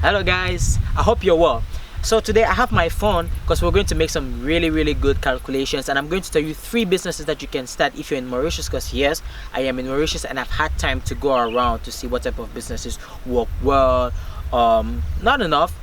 Hello guys, I hope you're well. So today I have my phone because we're going to make some really good calculations, and I'm going to tell you 3 businesses that you can start if you're in Mauritius, because yes, I am in Mauritius and I've had time to go around to see what type of businesses work well. Not enough,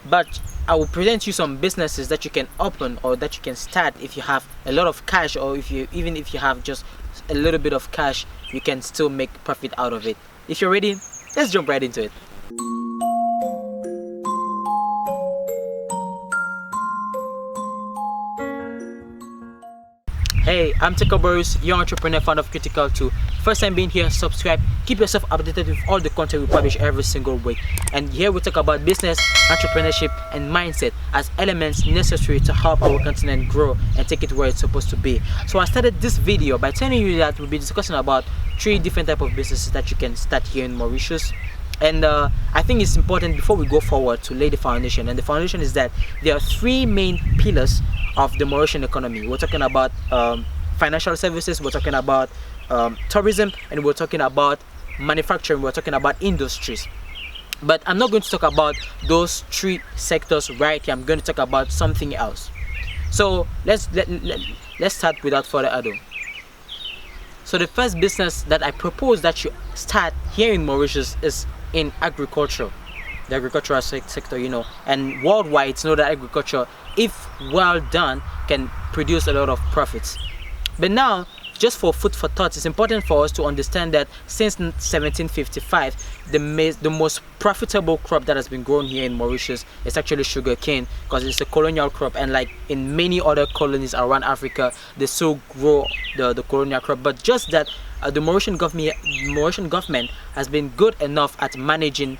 but I will present you some businesses that you can open or that you can start if you have a lot of cash, or even if you have just a little bit of cash, you can still make profit out of it. If you're ready, let's jump right into it. Hey, I'm Boris, your entrepreneur, founder of Critical 2. First time being here, subscribe, keep yourself updated with all the content we publish every single week. And here we talk about business, entrepreneurship, and mindset as elements necessary to help our continent grow and take it where it's supposed to be. So I started this video by telling you that we'll be discussing about 3 different types of businesses that you can start here in Mauritius. And I think it's important before we go forward to lay the foundation. And the foundation is that there are 3 main pillars of the Mauritian economy. We're talking about financial services, we're talking about tourism, and we're talking about manufacturing, we're talking about industries. But I'm not going to talk about those 3 sectors right here. I'm going to talk about something else. So let's start without further ado. So the first business that I propose that you start here in Mauritius is in agriculture, the agricultural sector, and worldwide it's known that agriculture, if well done, can produce a lot of profits. But now, just for food for thought, it's important for us to understand that since 1755, the most profitable crop that has been grown here in Mauritius is actually sugarcane, because it's a colonial crop, and like in many other colonies around Africa, they still grow the colonial crop. But just that the Mauritian government has been good enough at managing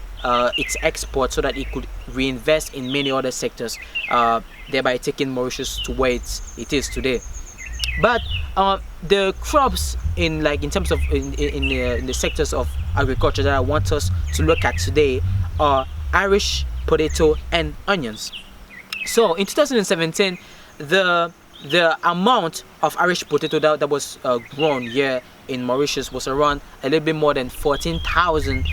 its export so that it could reinvest in many other sectors, thereby taking Mauritius to where it is today. But the crops in terms of in the sectors of agriculture that I want us to look at today are Irish potato and onions. So in 2017, the amount of Irish potato that was grown here in Mauritius was around a little bit more than 14,000.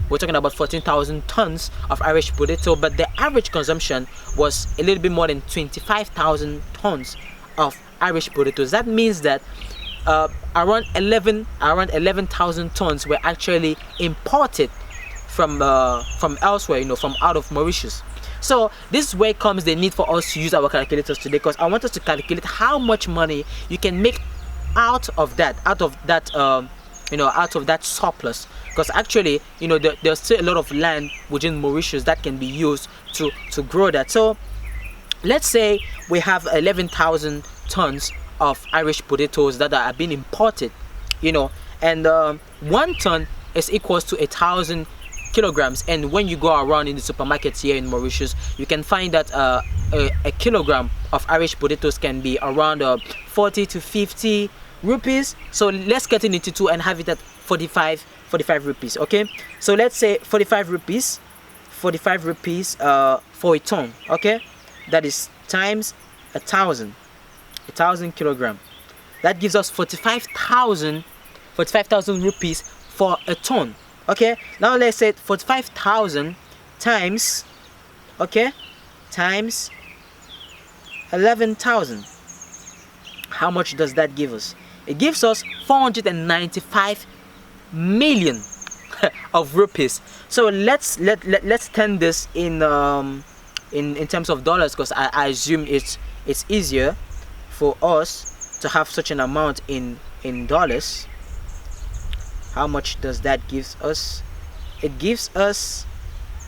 We're talking about 14,000 tons of Irish potato, but the average consumption was a little bit more than 25,000 tons of Irish potatoes. That means that around 11,000 tons were actually imported from elsewhere, from out of Mauritius. So this is where comes the need for us to use our calculators today, because I want us to calculate how much money you can make out of that surplus. Because actually, there's still a lot of land within Mauritius that can be used to grow that. So let's say we have 11,000 tons of Irish potatoes that are being imported, and 1 ton is equals to 1,000 kilograms. And when you go around in the supermarkets here in Mauritius, you can find that a kilogram of Irish potatoes can be around 40 to 50 rupees. So let's get it into 2 and have it at 45 rupees. Okay, so let's say 45 rupees for a ton. Okay, that is times 1,000 kilogram. That gives us 45,000 rupees for a ton. Okay, now let's say 45,000 times 11,000. How much does that give us? It gives us 495 million of rupees. So let's turn this in terms of dollars, because I assume it's easier for us to have such an amount in dollars. How much does that give us? It gives us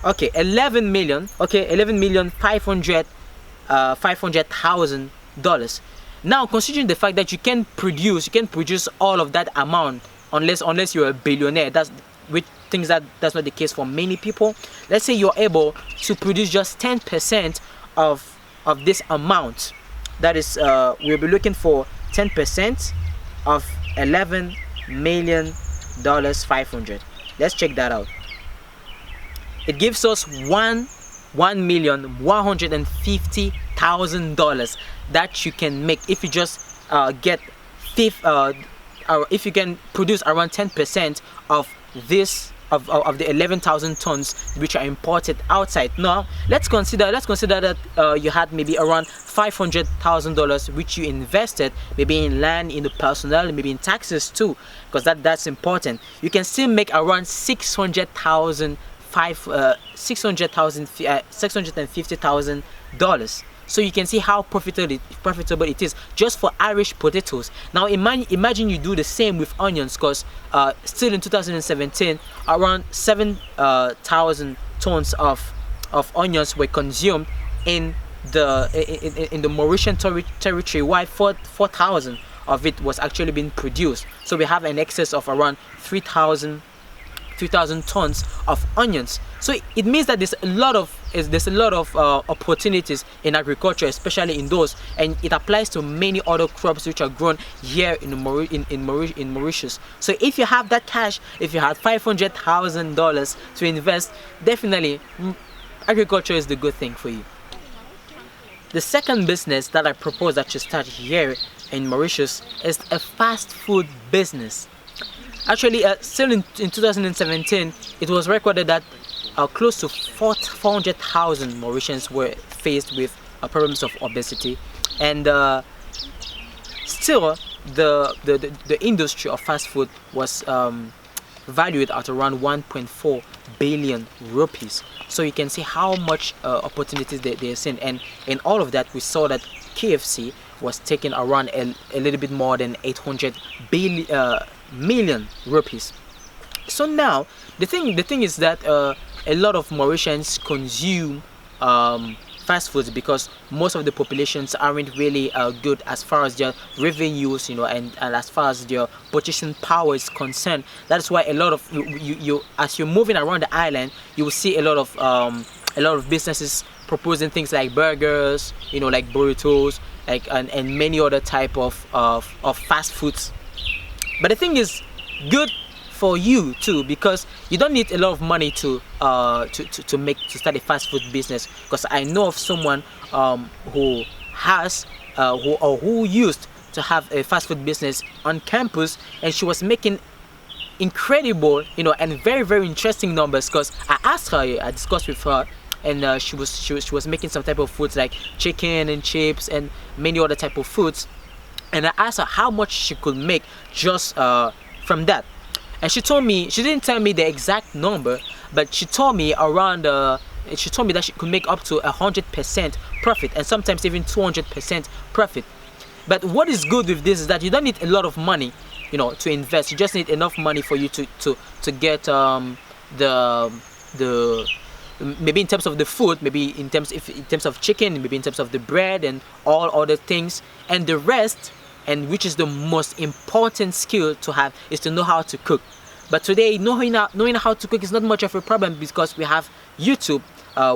11 million 500,000 dollars. Now, considering the fact that you can produce all of that amount unless you're a billionaire, that's not the case for many people. Let's say you're able to produce just 10% of this amount. That is, we'll be looking for 10% of 11 million dollars 500. Let's check that out. It gives us $1,150,000 that you can make if you just if you can produce around 10% of this of the 11,000 tons which are imported outside. Now let's consider that you had maybe around $500,000 which you invested maybe in land, in the personnel, maybe in taxes too, because that's important. You can still make around $650,000. So you can see how profitable it is just for Irish potatoes. Now imagine you do the same with onions, because still in 2017 around 7,000 tons of onions were consumed in the Mauritian territory, while 4,000 of it was actually being produced. So we have an excess of around 3,000 tons of onions. So it means that there's a lot of opportunities in agriculture, especially in those, and it applies to many other crops which are grown here in Mauritius. So if you have that cash, if you have $500,000 to invest, definitely agriculture is the good thing for you. The second business that I propose that you start here in Mauritius is a fast food business. Actually, still in 2017, it was recorded that close to 400,000 Mauritians were faced with problems of obesity, and still the industry of fast food was valued at around 1.4 billion rupees. So you can see how much opportunities they're seeing, and in all of that we saw that KFC was taking around a little bit more than 800 million rupees. So now the thing is that a lot of Mauritians consume fast foods because most of the populations aren't really good as far as their revenues, and as far as their purchasing power is concerned. That's why a lot of you as you're moving around the island, you will see a lot of businesses proposing things like burgers, like burritos, and many other type of fast foods. But the thing is good for you too, because you don't need a lot of money to start a fast food business. Because I know of someone who used to have a fast food business on campus, and she was making incredible and very, very interesting numbers. Because I discussed with her, and she was making some type of foods like chicken and chips and many other type of foods, and I asked her how much she could make just from that. And she told me, she didn't tell me the exact number, but she told me that she could make up to 100% profit, and sometimes even 200% profit. But what is good with this is that you don't need a lot of money, to invest. You just need enough money for you to get the maybe in terms of the food, maybe in terms of chicken, maybe in terms of the bread and all other things, and the rest. And which is the most important skill to have is to know how to cook. But today, knowing how to cook is not much of a problem, because we have YouTube,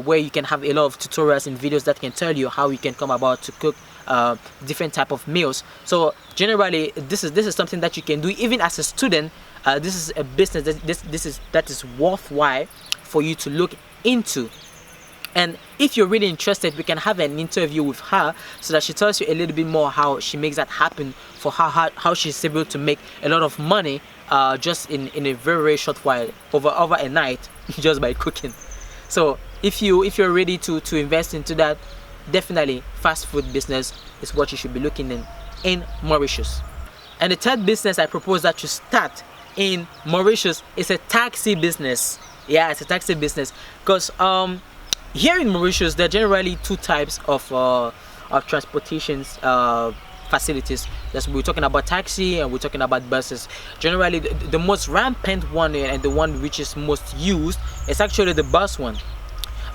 where you can have a lot of tutorials and videos that can tell you how you can come about to cook different type of meals. So generally, this is something that you can do even as a student. This is a business that is worthwhile for you to look into. And if you're really interested, we can have an interview with her so that she tells you a little bit more how she makes that happen, for how she's able to make a lot of money just in a very, very short while, over a night, just by cooking. So if you're ready to invest into that, definitely fast food business is what you should be looking in Mauritius. And the third business I propose that you start in Mauritius is a taxi business. Yeah, it's a taxi business, because here in Mauritius, there are generally two types of transportation facilities. We're talking about taxi and we're talking about buses. Generally, the most rampant one and the one which is most used is actually the bus one.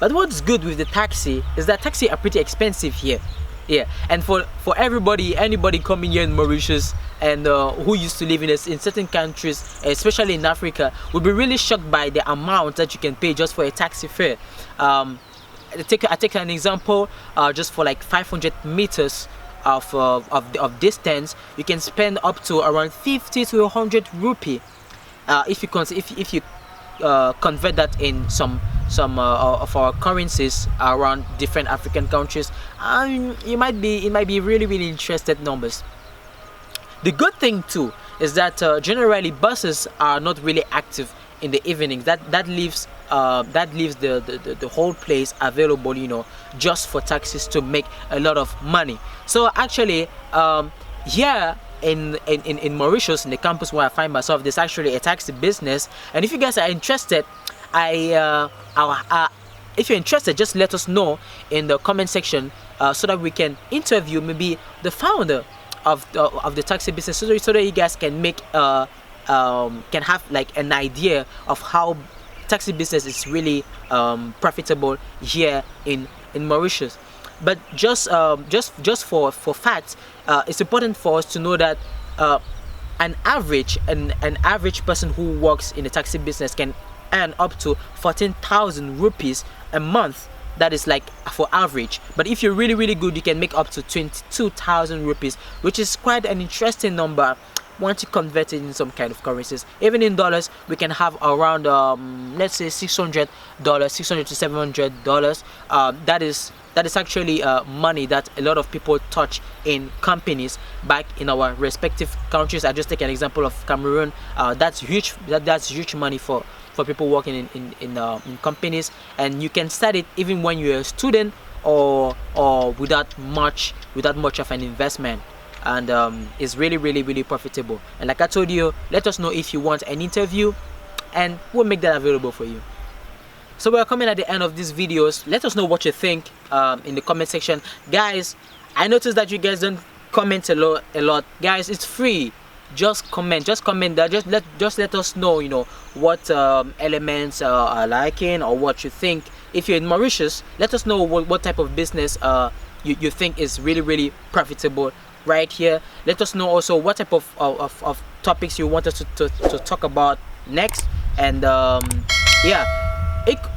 But what's good with the taxi is that taxi are pretty expensive here. Yeah, and for anybody coming here in Mauritius and who used to live in certain countries, especially in Africa, would be really shocked by the amount that you can pay just for a taxi fare. I take an example. Just for like 500 meters of distance, you can spend up to around 50 to 100 rupee. If you convert that in some of our currencies around different African countries, it might be really, really interesting numbers. The good thing too is that generally buses are not really active in the evenings. That leaves the whole place available, you know, just for taxis to make a lot of money. So actually, here in Mauritius, in the campus where I find myself, there's actually a taxi business. And if you guys are interested, if you're interested, just let us know in the comment section, so that we can interview maybe the founder of the taxi business, so that you guys can make can have like an idea of how taxi business is really profitable here in Mauritius. But just for facts, it's important for us to know that an average person who works in the taxi business can earn up to 14,000 rupees a month. That is like for average. But if you're really good, you can make up to 22,000 rupees, which is quite an interesting number once you convert it in some kind of currencies. Even in dollars, we can have around let's say $600, $600 to $700. That is actually money that a lot of people touch in companies back in our respective countries. I just take an example of Cameroon. That's huge. That's huge money for people working in companies, and you can start it even when you're a student or without much of an investment, and it's really profitable. And like I told you, let us know if you want an interview, and we'll make that available for you. So we're coming at the end of these videos. Let us know what you think in the comment section, guys. I noticed that you guys don't comment a lot. Guys, it's free. Just comment that. Just let us know, you know, what elements are liking, or what you think. If you're in Mauritius, let us know what type of business you think is really profitable right here. Let us know also what type of topics you want us to talk about next. And yeah,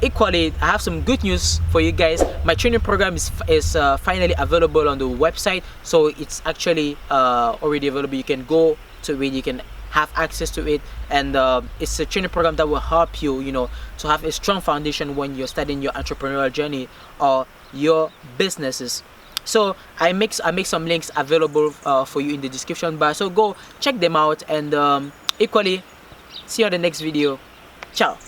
equally, I have some good news for you guys. My training program is finally available on the website. So it's actually already available. You can go to it, you can have access to it, and it's a training program that will help you, you know, to have a strong foundation when you're starting your entrepreneurial journey or your businesses. So I make some links available for you in the description bar, so go check them out. And equally, see you on the next video. Ciao.